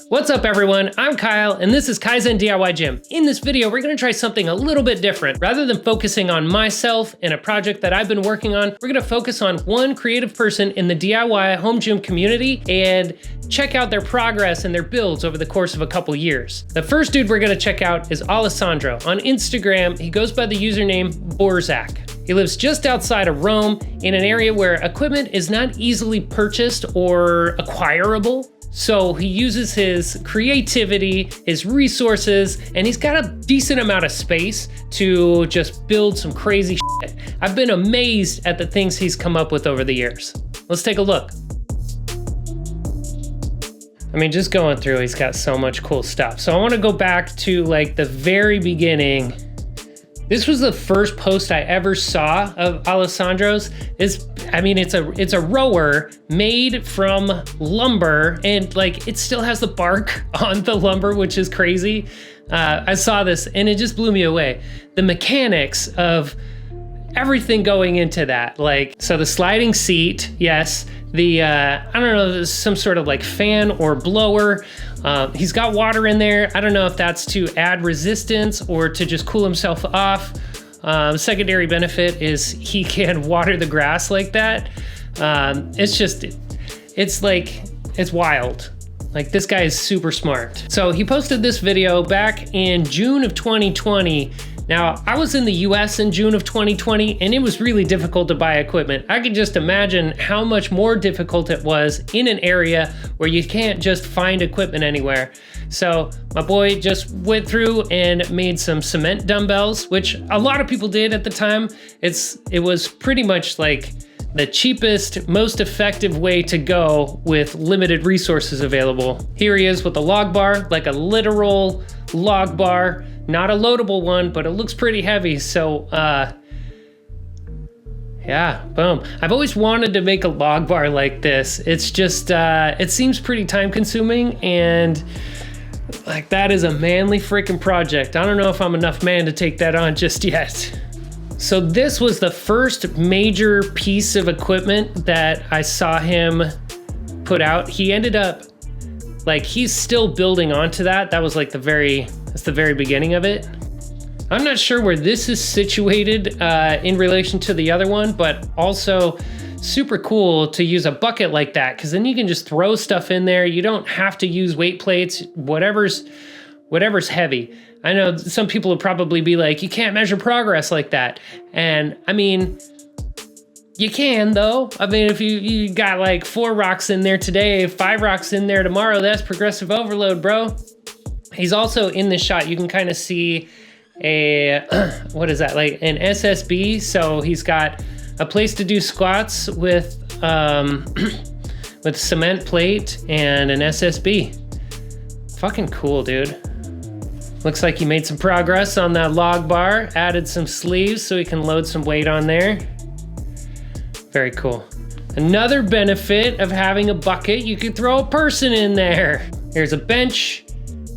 What's up everyone, I'm Kyle and this is Kaizen DIY Gym. In this video, we're gonna try something a little bit different. Rather than focusing on myself and a project that I've been working on, we're gonna focus on one creative person in the DIY home gym community and check out their progress and their builds over the course of a couple years. The first dude we're gonna check out is Alessandro. On Instagram, he goes by the username Borzak. He lives just outside of Rome in an area where equipment is not easily purchased or acquirable. So he uses his creativity, his resources, and he's got a decent amount of space to just build some crazy shit. I've been amazed at the things he's come up with over the years. Let's take a look. I mean, just going through, he's got so much cool stuff. So I want to go back to like the very beginning. This was the first post I ever saw of Alessandro's. It's a rower made from lumber, and like it still has the bark on the lumber, which is crazy. I saw this and it just blew me away. The mechanics of everything going into that, like, so the sliding seat, yes. The, I don't know, there's some sort of like fan or blower. He's got water in there. I don't know if that's to add resistance or to just cool himself off. Secondary benefit is he can water the grass like that. It's wild. Like, this guy is super smart. So he posted this video back in June of 2020. Now, I was in the US in June of 2020, and it was really difficult to buy equipment. I could just imagine how much more difficult it was in an area where you can't just find equipment anywhere. So my boy just went through and made some cement dumbbells, which a lot of people did at the time. It was pretty much like the cheapest, most effective way to go with limited resources available. Here he is with a log bar, like a literal log bar. Not a loadable one, but it looks pretty heavy. So, yeah, boom. I've always wanted to make a log bar like this. It's just, it seems pretty time consuming, and like, that is a manly freaking project. I don't know if I'm enough man to take that on just yet. So this was the first major piece of equipment that I saw him put out. He ended up, like, he's still building onto that. That was like the very beginning of it. I'm not sure where this is situated in relation to the other one, but also super cool to use a bucket like that, because then you can just throw stuff in there. You don't have to use weight plates, whatever's heavy. I know some people would probably be like, you can't measure progress like that. And I mean, you can though. I mean, if you got like 4 rocks in there today, 5 rocks in there tomorrow, that's progressive overload, bro. He's also in this shot, you can kind of see a, what is that, like an SSB. So he's got a place to do squats with cement plate and an SSB. Fucking cool, dude. Looks like he made some progress on that log bar, added some sleeves so he can load some weight on there. Very cool. Another benefit of having a bucket, you could throw a person in there. Here's a bench.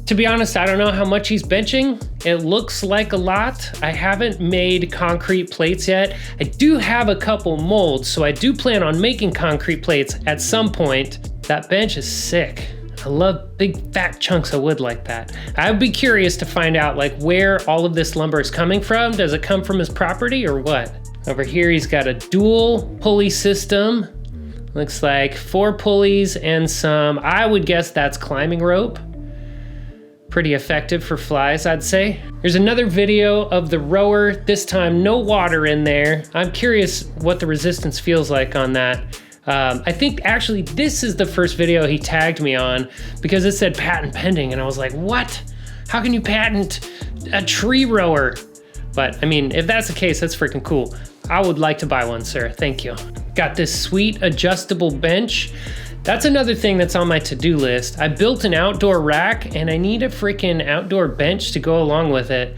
To be honest, I don't know how much he's benching. It looks like a lot. I haven't made concrete plates yet. I do have a couple molds, so I do plan on making concrete plates at some point. That bench is sick. I love big fat chunks of wood like that. I'd be curious to find out like where all of this lumber is coming from. Does it come from his property or what? Over here, he's got a dual pulley system. Looks like 4 pulleys and some, I would guess that's climbing rope. Pretty effective for flies, I'd say. Here's another video of the rower, this time no water in there. I'm curious what the resistance feels like on that. I think actually this is the first video he tagged me on because it said patent pending, and I was like, what? How can you patent a tree rower? But I mean, if that's the case, that's freaking cool. I would like to buy one, sir, thank you. Got this sweet adjustable bench. That's another thing that's on my to-do list. I built an outdoor rack and I need a freaking outdoor bench to go along with it.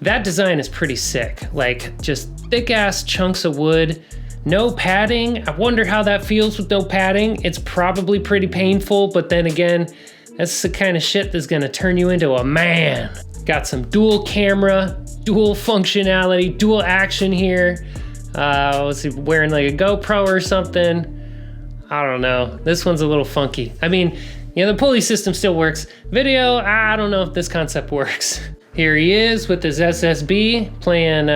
That design is pretty sick. Like, just thick ass chunks of wood, no padding. I wonder how that feels with no padding. It's probably pretty painful, but then again, that's the kind of shit that's gonna turn you into a man. Got some dual camera, dual functionality, dual action here. Was he wearing like a GoPro or something? I don't know. This one's a little funky. I mean, Yeah, the pulley system still works. Video, I don't know if this concept works. Here he is with his SSB playing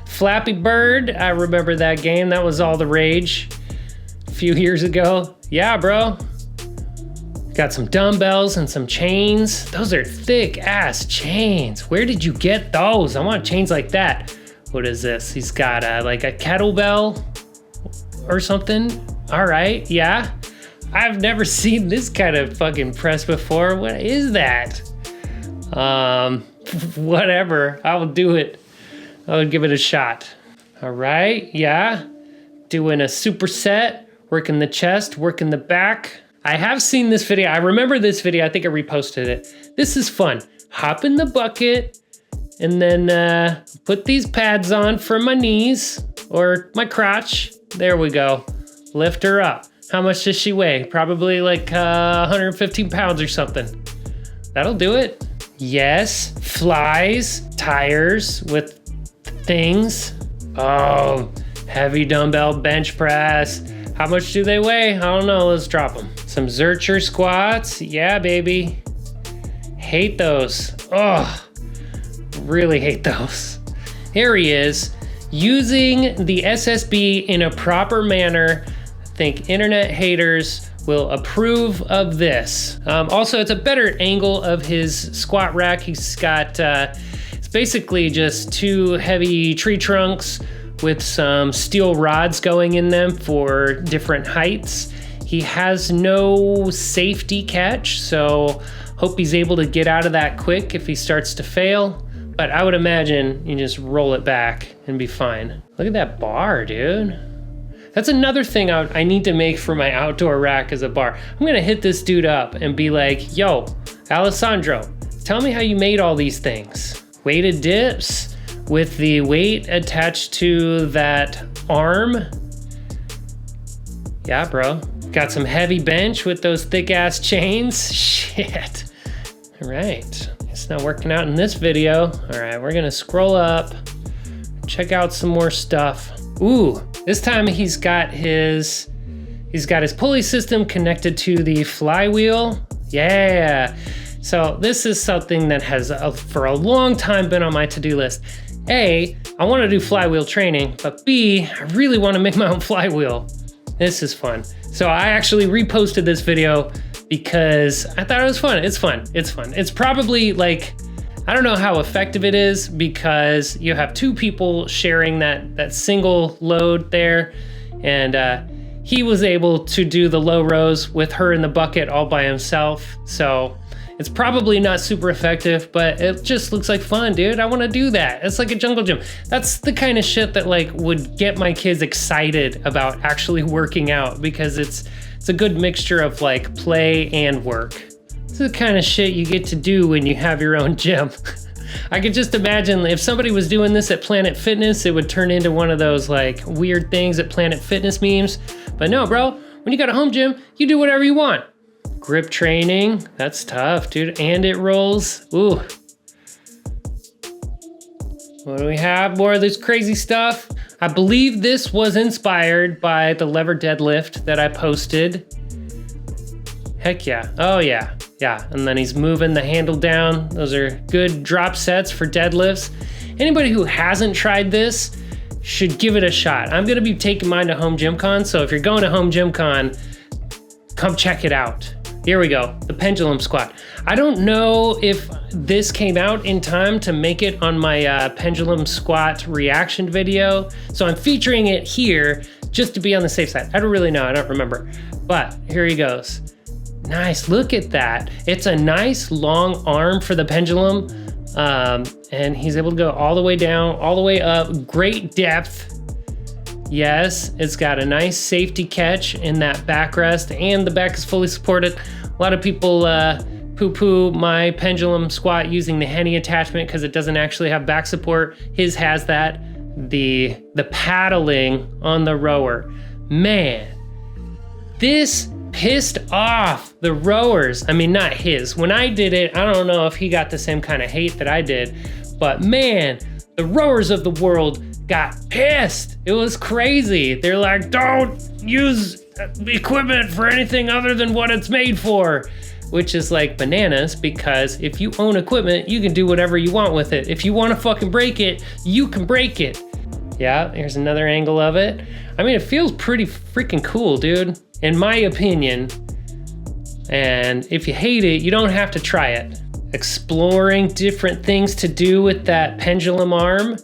Flappy Bird. I remember that game. That was all the rage a few years ago. Yeah, bro. Got some dumbbells and some chains. Those are thick ass chains. Where did you get those? I want chains like that. What is this? He's got like a kettlebell or something. All right, yeah. I've never seen this kind of fucking press before. What is that? Whatever, I will do it. I would give it a shot. All right, yeah. Doing a superset, working the chest, working the back. I have seen this video. I remember this video. I think I reposted it. This is fun. Hop in the bucket and then put these pads on for my knees or my crotch. There we go. Lift her up. How much does she weigh? Probably like 115 pounds or something. That'll do it. Yes, flies, tires with things. Oh, heavy dumbbell bench press. How much do they weigh? I don't know, let's drop them. Some Zercher squats, yeah, baby. Hate those, oh, really hate those. Here he is, using the SSB in a proper manner. I think internet haters will approve of this. Also, it's a better angle of his squat rack. He's got, it's basically just two heavy tree trunks with some steel rods going in them for different heights. He has no safety catch, so hope he's able to get out of that quick if he starts to fail. But I would imagine you just roll it back and be fine. Look at that bar, dude. That's another thing I need to make for my outdoor rack as a bar. I'm gonna hit this dude up and be like, yo, Alessandro, tell me how you made all these things. Weighted dips with the weight attached to that arm. Yeah, bro. Got some heavy bench with those thick ass chains. Shit. All right, it's not working out in this video. All right, we're gonna scroll up, check out some more stuff. Ooh, this time he's got his pulley system connected to the flywheel. Yeah. So this is something that has for a long time been on my to-do list. A, I want to do flywheel training, but B, I really want to make my own flywheel. This is fun. So I actually reposted this video because I thought it was fun. It's fun. It's fun. It's probably like, I don't know how effective it is because you have two people sharing that single load there. And he was able to do the low rows with her in the bucket all by himself. So it's probably not super effective, but it just looks like fun, dude. I want to do that. It's like a jungle gym. That's the kind of shit that like would get my kids excited about actually working out because it's a good mixture of like play and work. This is the kind of shit you get to do when you have your own gym. I could just imagine if somebody was doing this at Planet Fitness, it would turn into one of those like weird things at Planet Fitness memes. But no, bro, when you got a home gym, you do whatever you want. Grip training, that's tough, dude. And it rolls. Ooh. What do we have? More of this crazy stuff. I believe this was inspired by the lever deadlift that I posted. Heck yeah. Oh yeah. Yeah. And then he's moving the handle down. Those are good drop sets for deadlifts. Anybody who hasn't tried this should give it a shot. I'm going to be taking mine to Home Gym Con. So if you're going to Home Gym Con, come check it out. Here we go, the pendulum squat. I don't know if this came out in time to make it on my pendulum squat reaction video. So I'm featuring it here just to be on the safe side. I don't really know, I don't remember. But here he goes. Nice, look at that. It's a nice long arm for the pendulum. And he's able to go all the way down, all the way up, great depth. Yes, it's got a nice safety catch in that backrest and the back is fully supported. A lot of people poo-poo my pendulum squat using the Henny attachment because it doesn't actually have back support. His has that. The paddling on the rower. Man, this pissed off the rowers. I mean, not his. When I did it, I don't know if he got the same kind of hate that I did, but man, the rowers of the world got pissed. It was crazy. They're like, don't use equipment for anything other than what it's made for. Which is like bananas, because if you own equipment, you can do whatever you want with it. If you want to fucking break it, you can break it. Yeah, here's another angle of it. I mean, it feels pretty freaking cool, dude, in my opinion. And if you hate it, you don't have to try it. Exploring different things to do with that pendulum arm.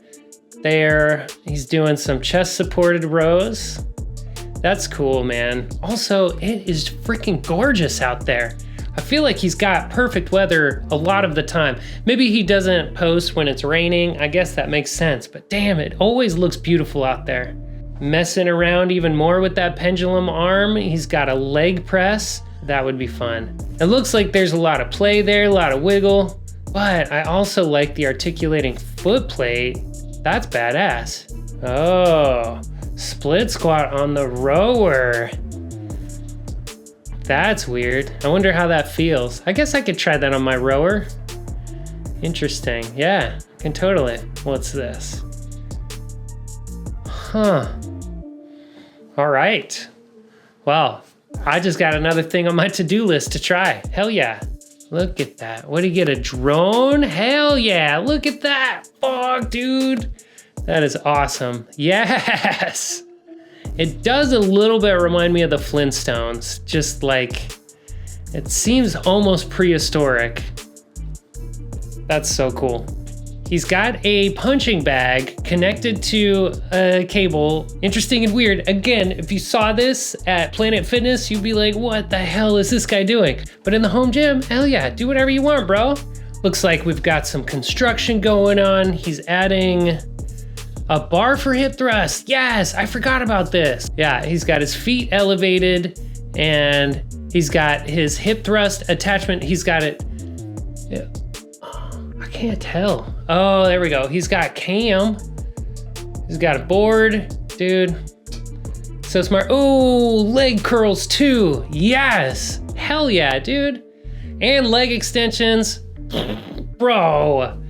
There, he's doing some chest supported rows. That's cool, man. Also, it is freaking gorgeous out there. I feel like he's got perfect weather a lot of the time. Maybe he doesn't post when it's raining. I guess that makes sense, but damn, it always looks beautiful out there. Messing around even more with that pendulum arm. He's got a leg press. That would be fun. It looks like there's a lot of play there, a lot of wiggle, but I also like the articulating foot plate. That's badass. Oh, split squat on the rower. That's weird. I wonder how that feels. I guess I could try that on my rower. Interesting. Yeah, can totally. What's this? Huh. All right. Well, I just got another thing on my to-do list to try. Hell yeah. Look at that. What do you get, a drone? Hell yeah. Look at that. Fuck, dude. That is awesome. Yes. It does a little bit remind me of the Flintstones, just like, it seems almost prehistoric. That's so cool. He's got a punching bag connected to a cable. Interesting and weird. Again, if you saw this at Planet Fitness, you'd be like, what the hell is this guy doing? But in the home gym, hell yeah, do whatever you want, bro. Looks like we've got some construction going on. He's adding a bar for hip thrust. Yes, I forgot about this. Yeah, he's got his feet elevated and he's got his hip thrust attachment. He's got it. Yeah. I can't tell. Oh, there we go. He's got cam. He's got a board. Dude, so smart. Oh, leg curls too. Yes. Hell yeah, dude. And leg extensions. Bro.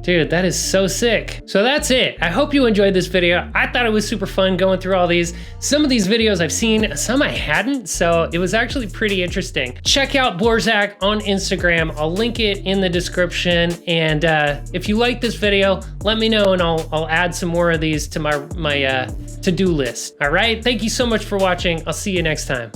Dude, that is so sick. So that's it. I hope you enjoyed this video. I thought it was super fun going through all these. Some of these videos I've seen, some I hadn't, so it was actually pretty interesting. Check out Borzak on Instagram. I'll link it in the description. And if you like this video, let me know and I'll add some more of these to my to-do list. All right, thank you so much for watching. I'll see you next time.